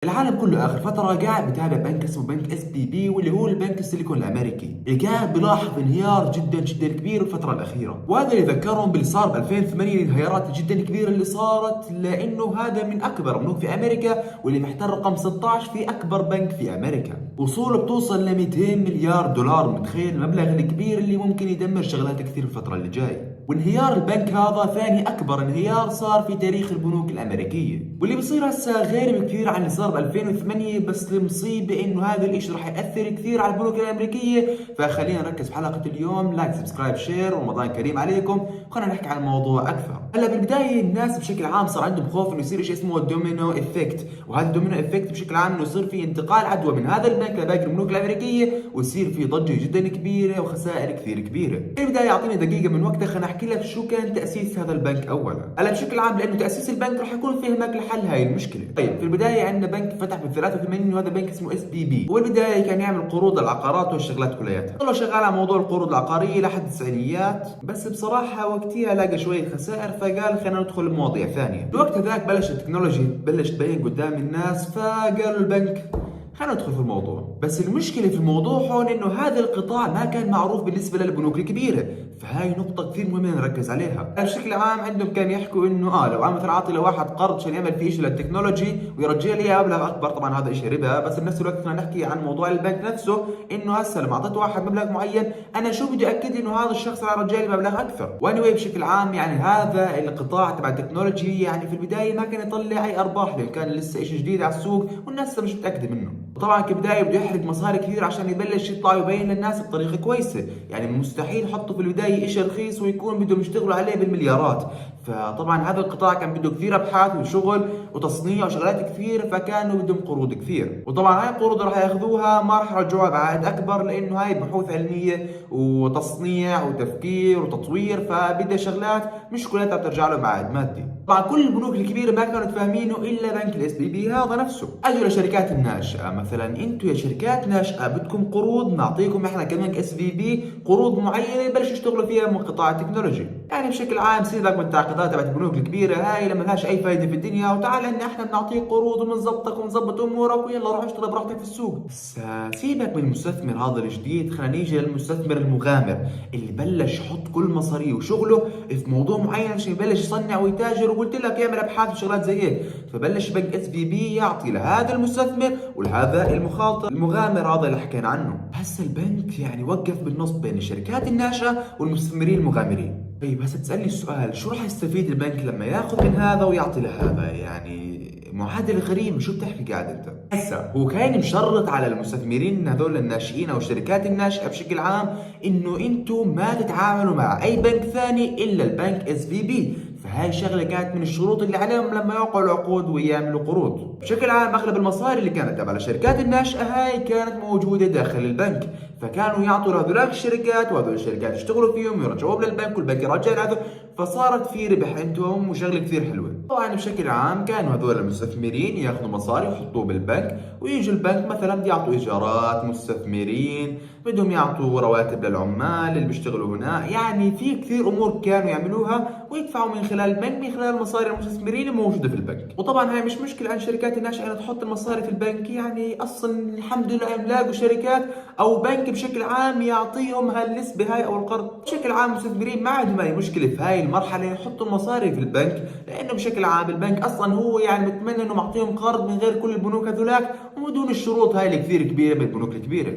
العالم كله اخر فتره قاعد بتابع بنك اسمه بنك اس بي بي، واللي هو البنك السيليكون الامريكي اللي قاعد بيلاحظ انهيار جدا جدا كبير الفتره الاخيره. وهذا اللي ذكرهم باللي صار ب 2008، الانهيارات جدا كبيره اللي صارت، لانه هذا من اكبر بنوك في امريكا واللي محتل رقم 16 في اكبر بنك في امريكا. وصوله بتوصل ل 200 مليار دولار. متخيل المبلغ الكبير اللي ممكن يدمر شغلات كثير الفتره اللي جاي. وانهيار البنك هذا ثاني اكبر انهيار صار في تاريخ البنوك الامريكيه، واللي بيصير هسه غير بكثير عن اللي صار ب 2008. بس المصيبه انه هذا الاشي راح ياثر كثير على البنوك الامريكيه. فخلينا نركز في حلقه اليوم. لايك، سبسكرايب، شير، رمضان كريم عليكم. وخلينا نحكي عن الموضوع اكثر. هلا بالبدايه الناس بشكل عام صار عندهم خوف انه يصير شيء اسمه الدومينو افكت، وهذا الدومينو افكت بشكل عام انه يصير في انتقال عدوى من هذا البنك لباقي البنوك الامريكيه، ويصير في ضجه جدا كبيره وخسائر كثير كبيره. في البدايه اعطيني دقيقه من وقتك خلينا احكي لك شو كان تاسيس هذا البنك اولا. هلا بشكل عام لانه تاسيس البنك راح يكون فهمك لحل هاي المشكله. طيب في البدايه عندنا بنك فتح بال 83، وهذا بنك اسمه اس بي بي. والبدايه كان يعمل قروض العقارات والشغلات كلياتها. ضل شغال على موضوع القروض العقاريه لحد التسعينيات، بس بصراحه وقتها لقى شويه خسائر فقال خلينا ندخل بمواضيع ثانيه. الوقت هذاك بلش التكنولوجي تبلش تبين قدام الناس، فقالوا البنك خلينا ندخل في الموضوع. بس المشكلة في الموضوع هون انه هذا القطاع ما كان معروف بالنسبة للبنوك الكبيرة، فهاي نقطة كثير مهمة نركز عليها. بشكل عام عندهم كان يحكوا انه لو انا مثلا اعطي لواحد قرض عشان يعمل فيه شيء للتكنولوجي ويرجع لي مبلغ اكبر، طبعا هذا شيء ربا. بس بنفس الوقت خلينا نحكي عن موضوع البنك نفسه، انه هسه لما اعطيت واحد مبلغ معين انا شو بدي اكد انه هذا الشخص راح يرجع لي مبلغ اكثر. واني بشكل عام يعني هذا القطاع تبع التكنولوجي يعني في البداية ما كان يطلع اي ارباح، لانه كان لسه شيء جديد على السوق والناس مش متأكدة منه. وطبعا كبداية بده يحرق مصاري كثير عشان يبلش يطلع ويبين للناس بطريقه كويسه. يعني مستحيل يحطوا في البدايه شيء رخيص ويكون بدهم يشتغلوا عليه بالمليارات. فطبعا هذا القطاع كان بده كثير ابحاث وشغل وتصنيع وشغلات كثير، فكانوا بدهم قروض كثير. وطبعا هاي القروض راح ياخذوها ما راح يرجعوها بعائد اكبر، لانه هاي بحوث علميه وتصنيع وتفكير وتطوير، فبدها شغلات مش كلها بترجع لهم بعائد مادي. طبعا كل البنوك الكبيره ما كانوا فاهمينه الا بنك الاس بي بي هذا نفسه. اجوا لشركات الناشئه، مثلا انتم يا شركات ناشئه بدكم قروض، نعطيكم احنا كبنك اس بي بي قروض معينه بلشوا يشتغلوا فيها من قطاع التكنولوجي. يعني بشكل عام سيبك من التعاقدات تبعت البنوك الكبيره هاي اللي ما لهاش اي فائده في الدنيا، وتعال ان احنا بنعطيك قروض وبنظبطك ونظبط امورك ويلا روح اشتغل براحتك في السوق. بس سيبك من المستثمر هذا الجديد، خلينا نيجي للمستثمر المغامر اللي بلش يحط كل مصاريه وشغله في موضوع معين عشان يبلش يصنع ويتاجر، وقلت لك يعمل ابحاث وشغلات زي هيك. فبلش بنك اس بي بي يعطي لهذا المستثمر ولهذا المخاطر المغامر هذا اللي حكينا عنه. هسه البنك يعني وقف بالنص بين الشركات الناشئه والمستثمرين المغامرين. طيب هسه تسالني السؤال، شو راح يستفيد البنك لما ياخذ من هذا ويعطي لهذا؟ يعني معادله غريبه. شو بتحكي قاعد انت؟ هسه هو كان مشرط على المستثمرين هذول الناشئين او الشركات الناشئه بشكل عام انه انتم ما تتعاملوا مع اي بنك ثاني الا البنك اس بي بي. فهاي شغله كانت من الشروط اللي عليهم لما يوقعوا العقود ويعملوا قروض. بشكل عام اغلب المصاري اللي كانت تبع الشركات الناشئه هاي كانت موجوده داخل البنك، فكانوا يعطوا لهذولاك الشركات وهذول الشركات يشتغلوا فيهم ويرجعوهم للبنك والبنك يرجع لهذول، فصارت في ربح عندهم وشغله كثير حلوه. طبعا بشكل عام كانوا هذول المستثمرين ياخذوا مصاري ويحطوه بالبنك، ويجوا البنك مثلا بده يعطوا ايجارات مستثمرين، بدهم يعطوا رواتب للعمال اللي بيشتغلوا هنا. يعني في كثير امور كانوا يعملوها ويدفعوا من خلال البنك من خلال مصاري المستثمرين الموجوده في البنك. وطبعا هاي مش مشكله عن الشركات الناشئه انها تحط المصاري في البنك، يعني اصلا الحمد لله يلاقوا شركات او بنك بشكل عام يعطيهم هالنسبه هاي او القرض. بشكل عام المستثمرين ما عندهم اي مشكله في هاي المرحله يحطوا المصاري في البنك، لانه بشكل عام البنك اصلا هو يعني متمنى انه معطيهم قرض من غير كل البنوك هذولاك ومن الشروط هاي الكثير كبيره بالبنوك الكبيره.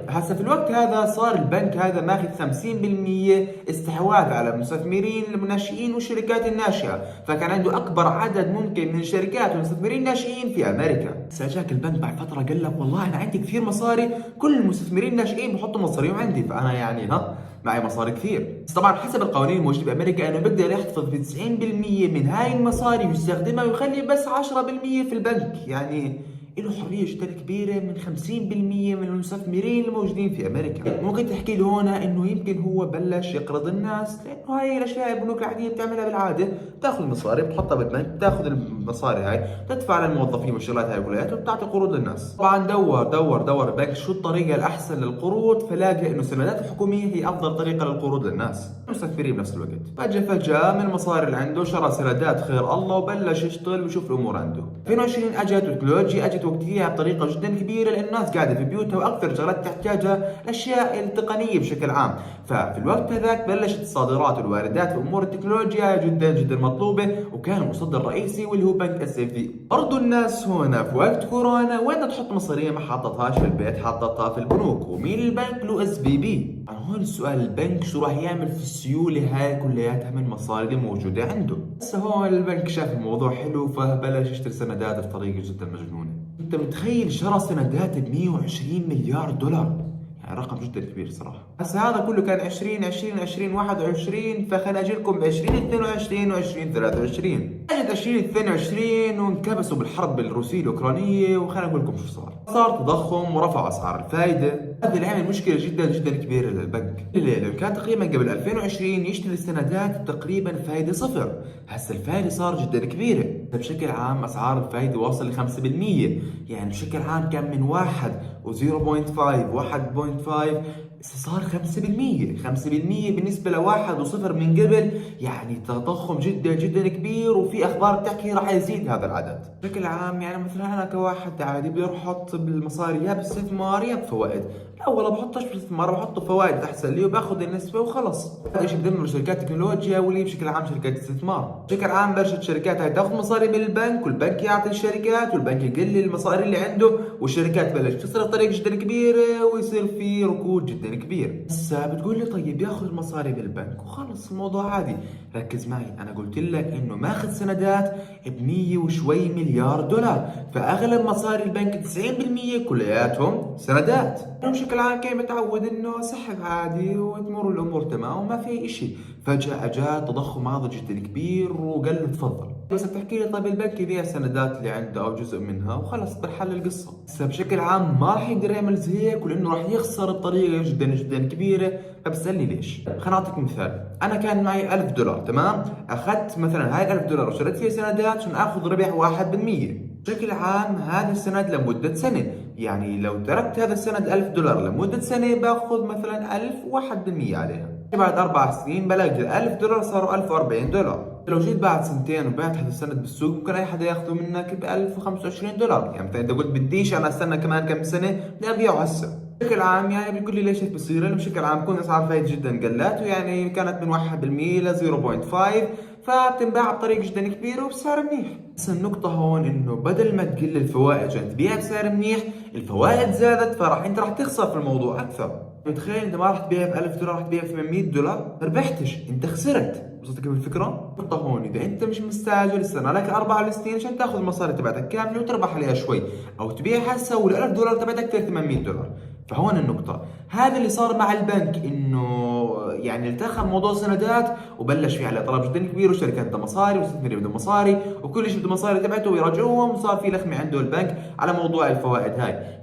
هسه في الوقت هذا صار البنك هذا ماخذ 50% استحواذ على المستثمرين الناشئين والشركات الناشئه، فكان عنده اكبر عدد ممكن من الشركات والمستثمرين الناشئين في امريكا. ساجاك البنك بعد فتره قال لك والله انا عندي كثير مصاري، كل المستثمرين الناشئين بحطوا مصاريهم عندي، فانا يعني معي مصاري كثير. بس طبعا حسب القوانين الموجوده بامريكا انه بيقدر يحتفظ ب 90% من هاي المصاري ويستخدمها ويخلي بس 10% في البنك. يعني له حريه جدا كبيره من 50% من المستثمرين الموجودين في امريكا. ممكن تحكي لي هنا انه يمكن هو بلش يقرض الناس، لانه هاي الاشياء البنوك العاديه بتعملها بالعاده، بتاخذ المصاري بتحطها بالبنك، بتاخذ المصاري هاي بتدفع للموظفين والشغلات هاي كلها وبتعطي قروض للناس. طبعا دور البنك شو الطريقه الاحسن للقروض، فلاقي انه السندات الحكوميه هي افضل طريقه للقروض للناس المستثمرين بنفس الوقت. فجاه من المصاري اللي عنده شرى سندات خير الله وبلش يشتغل ويشوف الامور عنده. 2020 اجت التكنولوجيا، اجت بلشت وقتها بطريقه جدا كبيره لان الناس قاعده في بيوتها واكثر شغلات تحتاجها الاشياء التقنيه بشكل عام. ففي الوقت هذاك بلشت الصادرات والواردات في امور التكنولوجيا جدا جدا مطلوبه، وكان المصدر الرئيسي واللي هو بنك اس اف دي. برضه الناس هنا في وقت كورونا وين تحط مصاريها ما حطتهاش في البيت، حطتها في البنوك. ومين البنك؟ له اس بي بي. هون السؤال، البنك شو راح يعمل في السيوله هاي كلياتها من مصاري اللي موجوده عنده؟ هسه هون البنك شاف الموضوع حلو فبلش يشتري سندات بطريقه جدا مجنونه. انت متخيل شرى سندات ب 120 مليار دولار؟ يعني رقم جدا كبير صراحه. هسه هذا كله كان 2020 2021، فخلينا اجي لكم ب 2022 و 2023. اجت 2022 وانكبسوا بالحرب الروسيه الاوكرانيه، وخلينا نقول لكم شو صار تضخم ورفع اسعار الفائده. هذا اللي عمل مشكله جدا جدا كبيره للبنك. لو كان تقريبا قبل 2020 يشتري السندات تقريبا فائده صفر، هسه الفائده صار جدا كبيره. بشكل عام اسعار الفائده واصل ل 5%، يعني بشكل عام كان من 1 و0.5 1.5 صار 5%. 5% بالنسبة لواحد وصفر من قبل، يعني تضخم جدا جدا كبير، وفي أخبار بتحكي راح يزيد هذا العدد. بشكل عام يعني مثلا أنا كواحد عادي بدي أروح أحط بالمصاري يا باستثمار يا بفوائد، لا والله بحطش باستثمار، بحط فوائد أحسن لي وباخذ النسبة وخلص. هذا الشيء بدمر شركات التكنولوجيا واللي بشكل عام شركات الاستثمار. بشكل عام بلشت الشركات هاي تاخذ مصاري من البنك، والبنك يعطي الشركات، والبنك يقلل المصاري اللي عنده، والشركات بلشت تصير بطريقة جدا كبيرة ويصير في ركود جدا كبير. هسه بتقول لي طيب ياخذ المصاري بالبنك وخلص الموضوع عادي. ركز معي، انا قلت لك انه ماخذ سندات ب 100 وشوي مليار دولار، فاغلب مصاري البنك 90% كلياتهم سندات. انا بشكل عام كان متعود انه سحب عادي وتمر الامور تمام وما في شيء، فجأة جاء تضخم هذا جدا كبير وقال له تفضل. بس بتحكي لي طيب البنك يبيع السندات اللي عنده او جزء منها وخلص بنحل القصه. هسه بشكل عام ما راح يقدر يعمل زي هيك، ولانه راح يخسر بطريقه جدا جدا كبيره. فبسالني ليش؟ خليني اعطيك مثال. انا كان معي 1000 دولار تمام، اخذت مثلا هاي 1000 دولار وشريت فيها سندات عشان اخذ ربح 1%. بشكل عام هذا السند لمدة سنة، يعني لو تركت هذا السند 1000 دولار لمدة سنة باخذ مثلا 1000 1% عليها. بعد 4 سنين بلاقي 1000 دولار صاروا 1040 دولار. لو جيت بعد سنتين وبعت هذا السند بالسوق ممكن اي حدا ياخذه منك ب 1025 دولار. يعني مثلا اذا قلت بديش انا استنى كمان كم سنة بدي ابيعه هسه. بشكل عام يعني بتقول لي ليش هيك بصير؟ لانه بشكل عام كون اسعار فايدة جدا قلت، ويعني كانت من 1% ل 0.5، فبتنباع بطريقه جدا كبيره وبسعر منيح. بس النقطه هون انه بدل ما تقل الفوائد عشان تبيع بسعر منيح، الفوائد زادت، انت راح تخسر في الموضوع اكثر. متخيل انت ما راح تبيع ب 1000 دولار راح تبيع ب 800 دولار، ما ربحتش، انت خسرت. وصلتك كيف الفكره؟ النقطه هون اذا انت مش مستعجل استنى لك 4 سنين عشان تاخذ المصاري تبعتك كامله وتربح عليها شوي، او تبيع هسه وال 1000 دولار تبعتك تصير 800 دولار. فهون النقطة، هذا اللي صار مع البنك، انه يعني التخم موضوع سندات وبلش في عليه طلب جدا كبير، والشركات بدها مصاري والمستثمرين بدهم مصاري وكل شيء بده مصاري تبعته ويرجعوهم، وصار في لخمة عنده البنك على موضوع الفوائد هاي.